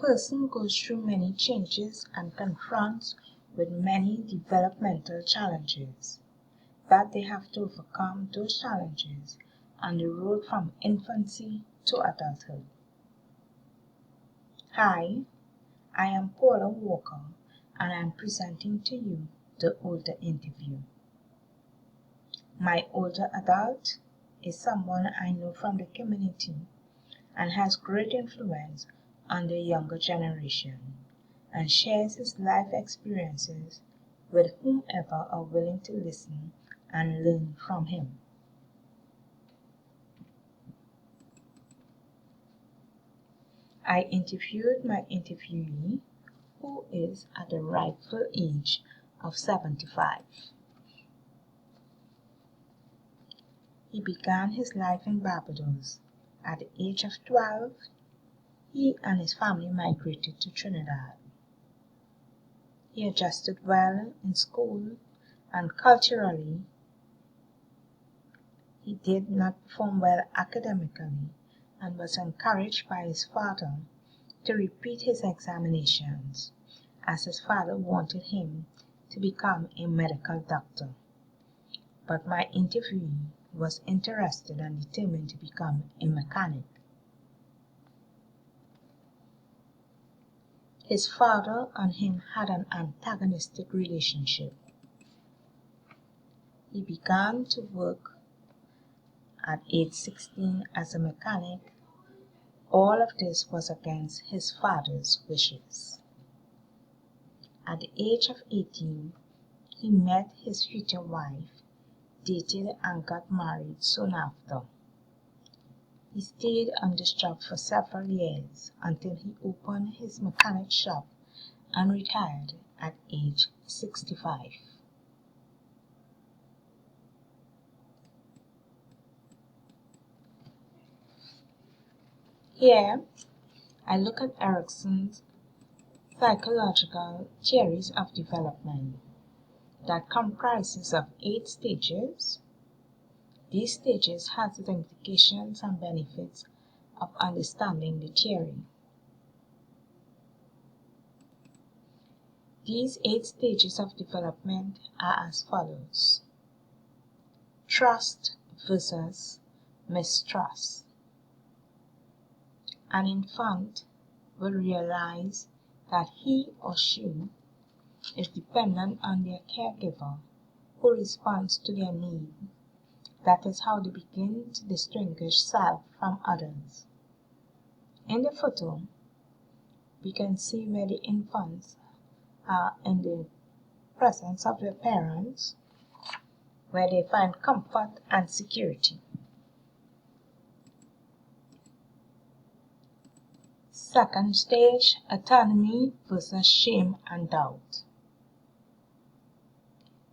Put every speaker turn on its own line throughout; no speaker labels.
person goes through many changes and confronts with many developmental challenges that they have to overcome those challenges on the road from infancy to adulthood. Hi, I am Paula Walker and I am presenting to you the older interview. My older adult is someone I know from the community and has great influence on the younger generation and shares his life experiences with whomever are willing to listen and learn from him. I interviewed my interviewee, who is at the rightful age of 75. He began his life in Barbados. At the age of 12, he and his family migrated to Trinidad. He adjusted well in school and culturally. He did not perform well academically and was encouraged by his father to repeat his examinations, as his father wanted him to become a medical doctor. But my interviewee was interested and determined to become a mechanic. His father and him had an antagonistic relationship. He began to work at age 16 as a mechanic. All of this was against his father's wishes. At the age of 18, he met his future wife, dated and got married soon after. He stayed on this job for several years until he opened his mechanic shop and retired at age 65. Here, I look at Erikson's psychological theories of development that comprises of 8 stages. These stages have the implications and benefits of understanding the theory. These 8 stages of development are as follows: trust versus mistrust. An infant will realize that he or she is dependent on their caregiver who responds to their need. That is how they begin to distinguish self from others. In the photo, we can see where the infants are in the presence of their parents, where they find comfort and security. Second stage, autonomy versus shame and doubt.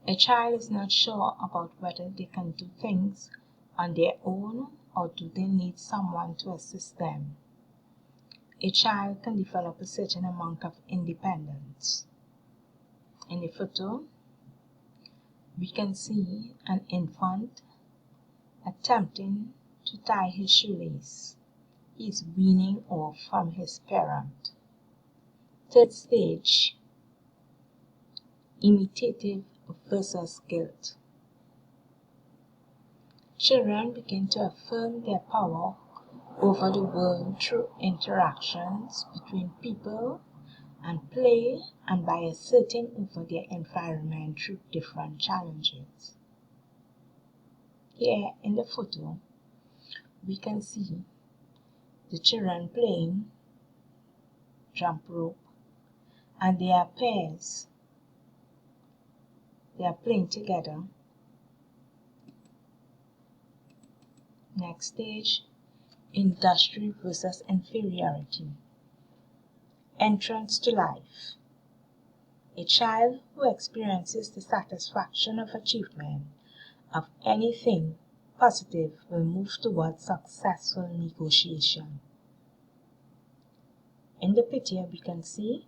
A child is not sure about whether they can do things on their own or do they need someone to assist them. A child can develop a certain amount of independence. In the photo, we can see an infant attempting to tie his shoelace. He is weaning off from his parent. Third stage, imitative versus guilt. Children begin to affirm their power over the world through interactions between people and play and by asserting over their environment through different challenges. Here in the photo, we can see the children playing jump rope, and they are pairs. They are playing together. Next stage, industry versus inferiority. Entrance to life. A child who experiences the satisfaction of achievement of anything positive will move towards successful negotiation. In the picture, we can see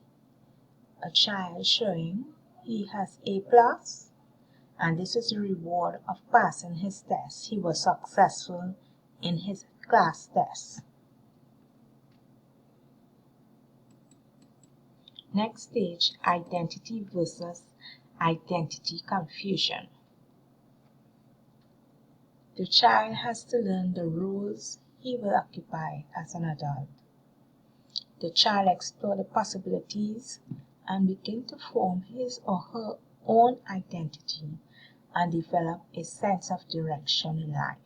a child showing he has A+, and this is the reward of passing his test. He was successful in his class test. Next stage, identity versus identity confusion. The child has to learn the roles he will occupy as an adult. The child explores the possibilities and begins to form his or her own identity and develop a sense of direction in life.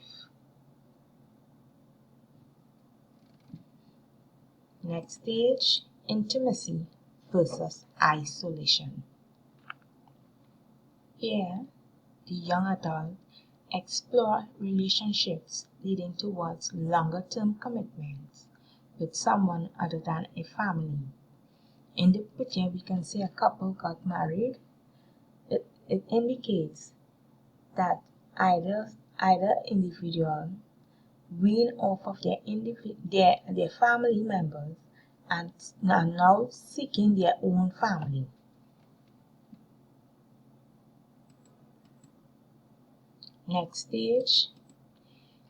Next stage, intimacy versus isolation. Here, the young adult explore relationships leading towards longer-term commitments with someone other than a family. In the picture, we can see a couple got married. It indicates that either individual wean off of their family members and are now seeking their own family. Next stage,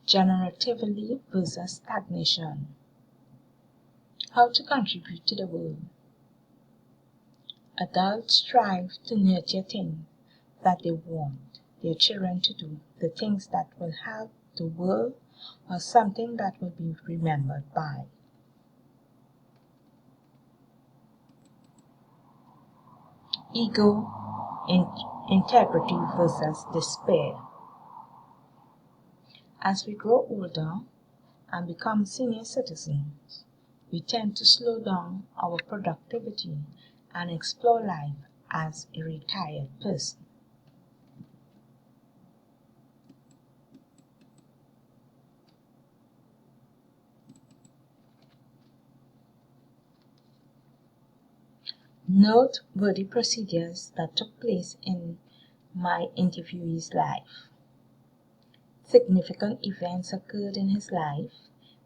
generativity versus stagnation. How to contribute to the world. Adults strive to nurture things that they want their children to do, the things that will help the world or something that will be remembered by. Ego, integrity versus despair. As we grow older and become senior citizens, we tend to slow down our productivity and explore life as a retired person. Noteworthy procedures that took place in my interviewee's life. Significant events occurred in his life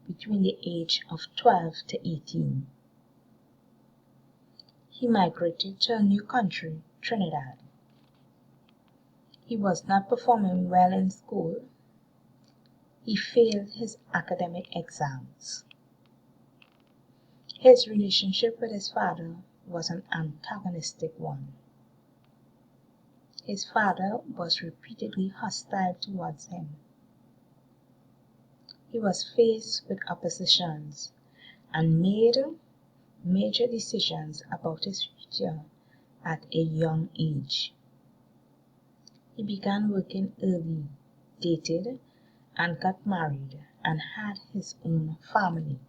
between the age of 12 to 18. He migrated to a new country, Trinidad. He was not performing well in school. He failed his academic exams. His relationship with his father was an antagonistic one. His father was repeatedly hostile towards him. He was faced with oppositions and made major decisions about his future at a young age. He began working early, dated, and got married and had his own family.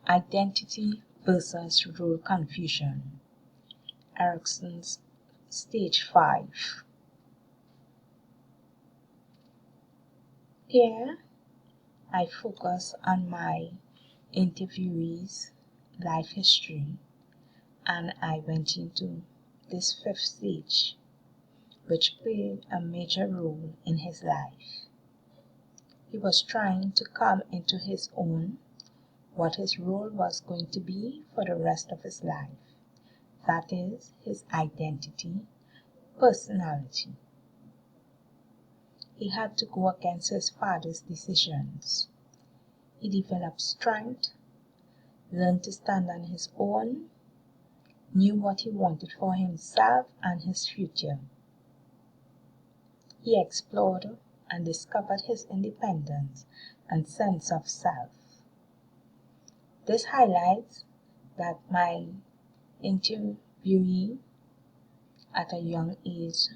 Identity versus role confusion. Erickson's Stage 5. Here, I focus on my interviewee's life history and I went into this fifth stage, which played a major role in his life. He was trying to come into his own, what his role was going to be for the rest of his life. That is, his identity, personality. He had to go against his father's decisions. He developed strength, learned to stand on his own, knew what he wanted for himself and his future. He explored and discovered his independence and sense of self. This highlights that my interviewee at a young age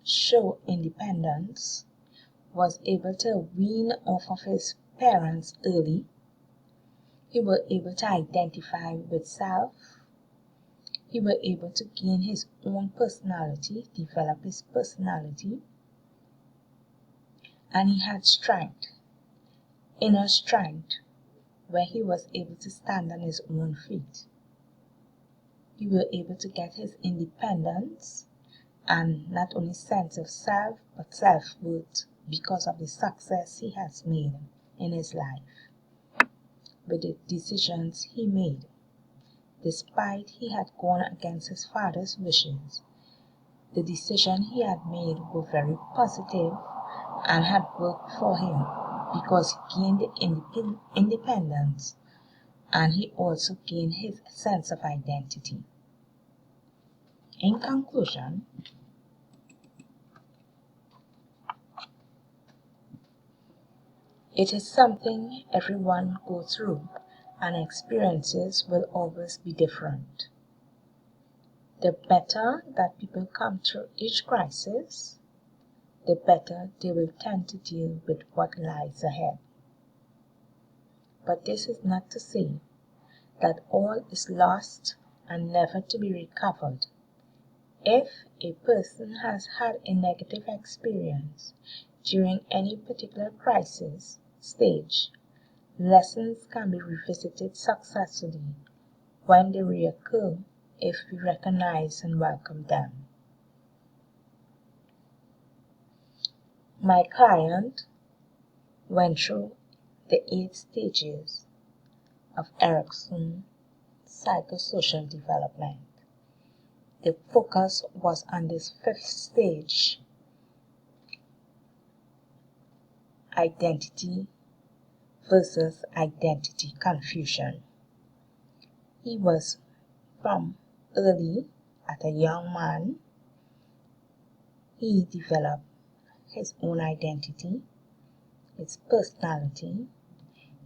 showed independence, was able to wean off of his parents early. He was able to identify with self. He was able to gain his own personality, develop his personality. And he had strength, inner strength, where he was able to stand on his own feet. He was able to get his independence and not only sense of self, but self-worth because of the success he has made in his life, with the decisions he made. Despite he had gone against his father's wishes, the decisions he had made were very positive and had worked for him because he gained independence, and he also gained his sense of identity. In conclusion, it is something everyone goes through, and experiences will always be different. The better that people come through each crisis, the better they will tend to deal with what lies ahead. But this is not to say that all is lost and never to be recovered. If a person has had a negative experience during any particular crisis stage, lessons can be revisited successfully when they reoccur if we recognize and welcome them. My client went through the 8 stages of Erikson psychosocial development. The focus was on this 5th stage, identity versus identity confusion. He was from early, as a young man, he developed his own identity, his personality,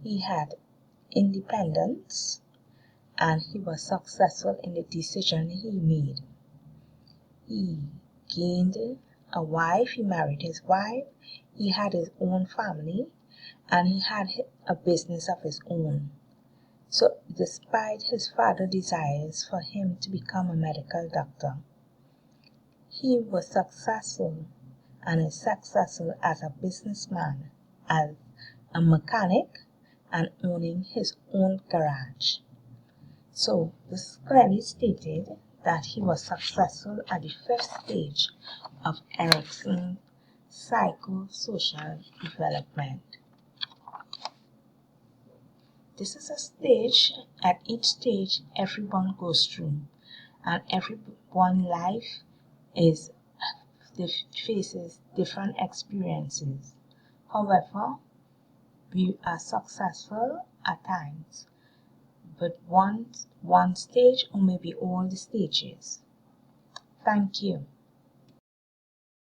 he had independence, and he was successful in the decision he made. He gained a wife, he married his wife, he had his own family, and he had a business of his own. So, despite his father's desires for him to become a medical doctor, he was successful and is successful as a businessman, as a mechanic, and owning his own garage. So, this clearly stated that he was successful at the 5th stage of Erikson's psychosocial development. This is a stage. At each stage everyone goes through, and everyone's life faces different experiences. However, we are successful at times, but one stage or maybe all the stages. Thank you.